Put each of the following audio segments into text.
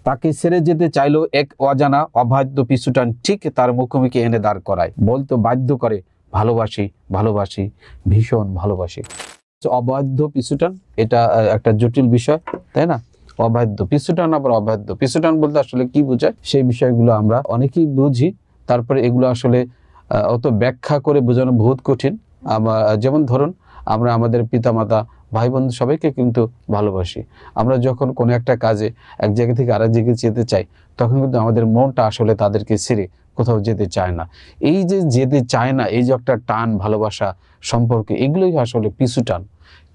তাকে ছেড়ে যেতে চাইলেও এক অজানা অবাধ্য পিছুটান ঠিক তার মুখোমুখি এনে দাঁড় করায়, বলতো বাধ্য করে, ভালোবাসি ভালোবাসি ভীষণ ভালোবাসি। অবাধ্য পিছুটান, এটা একটা জটিল বিষয়, তাই না? অবাধ্য পিছুটান, আবার অবাধ্য পিছুটান বলতে আসলে কি বোঝায়, সেই বিষয়গুলো আমরা অনেকেই বুঝি, তারপরে এগুলো আসলে অত ব্যাখ্যা করে বোঝানো বহুত কঠিন। যেমন ধরুন, আমরা আমাদের পিতামাতা, ভাই বন্ধু সবাইকে কিন্তু ভালোবাসি। আমরা যখন কোনো একটা কাজে এক জায়গা থেকে আরেক জায়গায় যেতে চাই, তখন কিন্তু আমাদের মনটা আসলে তাদেরকে ছেড়ে কোথাও যেতে চায় না। এই যে যেতে চায় না, এই যে একটা টান, ভালোবাসা, সম্পর্কে, এগুলোই আসলে পিছুটান।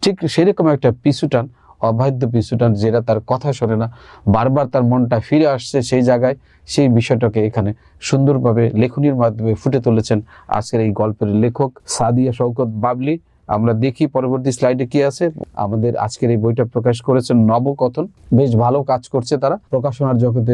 ঠিক সেরকম একটা পিছুটান, অবাধ্য পিছুটান, যেটা তার কথা শোনে না, বারবার তার মনটা ফিরে আসছে সেই জায়গায়। সেই বিষয়টাকে এখানে সুন্দরভাবে লেখনীর মাধ্যমে ফুটে তুলেছেন আজকের এই গল্পের লেখক সাদিয়া শওকত বাবলি। আমরা দেখি পরবর্তী স্লাইডে কি আছে। আমাদের আজকের এই বইটা প্রকাশ করেছেন নবকথন, বেশ ভালো কাজ করছে তারা। প্রকাশনার জগতে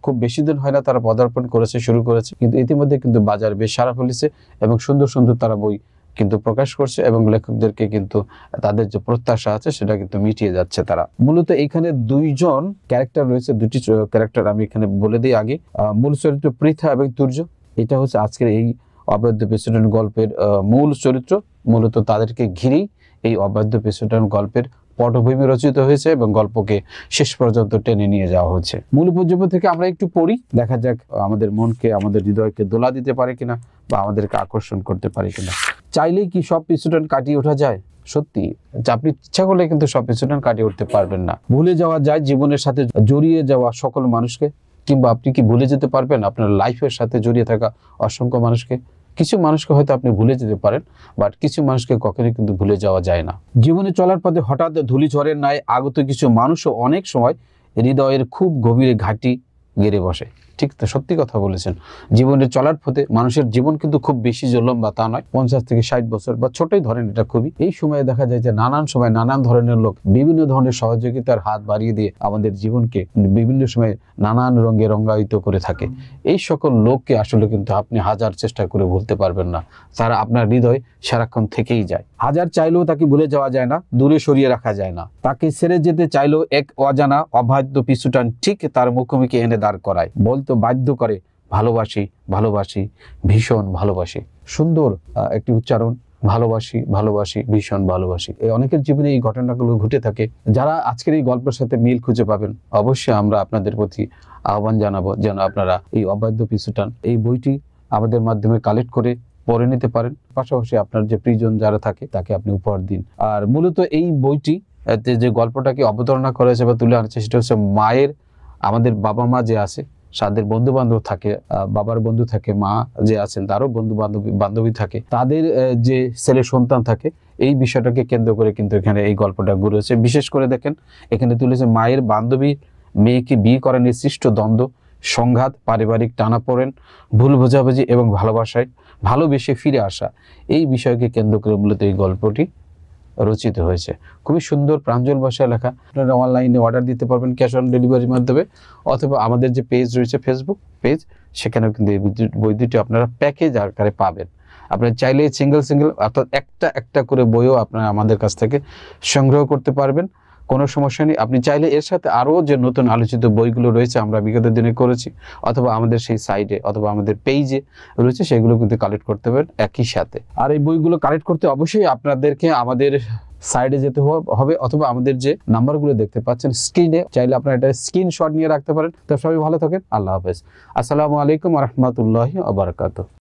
খুব বেশি দিন হয় না তারা পদার্পণ করেছে, শুরু করেছে, কিন্তু ইতিমধ্যে কিন্তু বাজার বেশ সাড়া ফেলেছে এবং সুন্দর সুন্দর তারা বই কিন্তু প্রকাশ করছে এবং লেখকদেরকে কিন্তু তাদের যে প্রত্যাশা আছে সেটা কিন্তু মিটিয়ে যাচ্ছে তারা। মূলত এখানে দুইজন ক্যারেক্টার রয়েছে, দুটি ক্যারেক্টার আমি এখানে বলে দিই আগে। মূল চরিত্র পৃথা এবং তুর্য, এটা হচ্ছে আজকের এই অবাধ্য পিছুটান গল্পের মূল চরিত্র। মূলত তাদেরকে ঘিরেই এই অবাধ্য পিছুটান গল্পের পটভূমি রচিত হয়েছে এবং গল্পকে শেষ পর্যন্ত টেনে নিয়ে যাওয়া হচ্ছে। মূল পর্যন্ত থেকে আমরা একটু পড়ি, দেখা যাক আমাদের মনকে, আমাদের হৃদয়কে দোলা দিতে পারে কিনা বা আমাদেরকে আকর্ষণ করতে পারে কিনা। চাইলেই কি সব পিছুটান কাটিয়ে ওঠা যায়? সত্যি, আপনি ইচ্ছা করলে কিন্তু সব পিছুটান কাটিয়ে উঠতে পারবেন না। ভুলে যাওয়া যায় জীবনের সাথে জড়িয়ে যাওয়া সকল মানুষকে, কিংবা আপনি কি ভুলে যেতে পারবেন আপনার লাইফের সাথে জড়িয়ে থাকা অসংখ্য মানুষকে? কিছু মানুষকে হয়তো আপনি ভুলে যেতে পারেন, বাট কিছু মানুষকে কখনোই কিন্তু ভুলে যাওয়া যায় না। জীবনে চলার পথে হঠাৎ ধূলিঝড়ের ন্যায় আগত কিছু মানুষও অনেক সময় হৃদয়ের খুব গভীরে ঘাঁটি গেড়ে বসে। ঠিক তো, সত্যি কথা বলেছেন। জীবনে চলার পথে মানুষের জীবন কিন্তু খুব বেশি যে লম্বা তা নয়, 50 থেকে 60 বছর বা ছোটই ধরেন এটা খুবই। এই সময়ে দেখা যায় যে নানান সময় নানান ধরনের লোক বিভিন্ন ধরনের সহযোগিতার হাত বাড়িয়ে দিয়ে আমাদের জীবনকে বিভিন্ন সময় নানান রঙে রঙায়িত করে থাকে। এই সকল লোককে আসলে কিন্তু আপনি হাজার চেষ্টা করে ভুলতে পারবেন না, তারা আপনার হৃদয় সারাক্ষণ থেকেই যায়। হাজার চাইলেও তাকে ভুলে যাওয়া যায় না, দূরে সরিয়ে রাখা যায় না। তাকে ছেড়ে যেতে চাইলেও এক অজানা অবাধ্য পিছুটান ঠিক তার মুখোমুখি এনে দাঁড় করায়, বলতো বাধ্য করে, ভালোবাসি ভালোবাসি ভীষণ ভালোবাসি। সুন্দর একটি উচ্চারণ, ভালোবাসি ভালোবাসি ভীষণ ভালোবাসি। অনেকের জীবনে এই ঘটনাগুলো ঘটে থাকে। যারা আজকের এই গল্পের সাথে মিল খুঁজে পাবেন, অবশ্যই আমরা আপনাদের প্রতি আহ্বান জানাবো যেন আপনারা এই অবাধ্য পিছুটান এই বইটি আমাদের মাধ্যমে কালেক্ট করে পড়ে নিতে পারেন। পাশাপাশি আপনার যে প্রিয়জন যারা থাকে তাকে আপনি উপহার দিন। আর মূলত এই বইটি যে গল্পটাকে অবতারণা করেছে বা তুলে আনছে, সেটা হচ্ছে মায়ের, আমাদের বাবা মা যে আছে তাদের বন্ধু বান্ধব থাকে, বাবার বন্ধু থাকে, মা যে আছেন তারও বন্ধু বান্ধবী থাকে, তাদের যে ছেলে সন্তান থাকে, এই বিষয়টাকে কেন্দ্র করে কিন্তু এখানে এই গল্পটা ঘুরেছে। বিশেষ করে দেখেন এখানে তুলেছে মায়ের বান্ধবী মেয়েকে বিয়ে করা নিয়ে সৃষ্ট দ্বন্দ্ব, সংঘাত, পারিবারিক টানাপোড়েন, ভুল বোঝাবুঝি এবং ভালোবেসে ফিরে আসা, এই বিষয়কে কেন্দ্র করে মূলত এই গল্পটি রচিত হয়েছে। খুবই সুন্দর প্রাঞ্জল ভাষায় লেখা। আপনারা অনলাইনে অর্ডার দিতে পারবেন ক্যাশ অন ডেলিভারির মাধ্যমে, অথবা আমাদের যে পেজ রয়েছে, ফেসবুক পেজ, সেখানেও কিন্তু এই বই দুটি আপনারা প্যাকেজ আকারে পাবেন। আপনারা চাইলে সিঙ্গেল অর্থাৎ একটা করে বইও আপনারা আমাদের কাছ থেকে সংগ্রহ করতে পারবেন, কোনো সমস্যা নেই। আপনি চাইলে এর সাথে আরও যে নতুন আলোচিত বইগুলো রয়েছে আমরা বিগত দিনে করেছি, অথবা আমাদের সেই সাইটে অথবা আমাদের পেজে রয়েছে, সেগুলো কিন্তু কালেক্ট করতে পারেন একই সাথে। আর এই বইগুলো কালেক্ট করতে অবশ্যই আপনাদেরকে আমাদের সাইডে যেতে হবে, অথবা আমাদের যে নাম্বারগুলো দেখতে পাচ্ছেন স্ক্রিনে, চাইলে আপনারা এটা স্ক্রিনশট নিয়ে রাখতে পারেন। তো সবাই ভালো থাকেন, আল্লাহ হাফেজ, আসসালামু আলাইকুম ওয়া রাহমাতুল্লাহি ওয়া বারাকাতুহু।